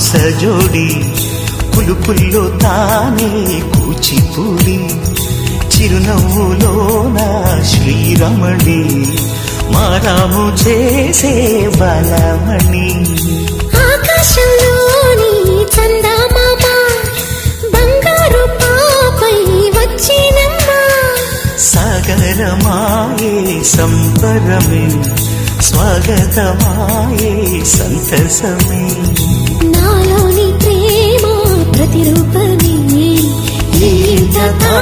సజోడి పులుపుల్లో తానే కూచిపూడి చిరునవ్వులోన శ్రీరమణి మారాము చేసే బలమణి ఆకాశంలోని చందమామ బంగారు పాపై వచ్చినమ్మా సాగరమాయే సంబరమే స్వాగతమాయే సంతసమే నాలోని ప్రేమ ప్రతిరూపమే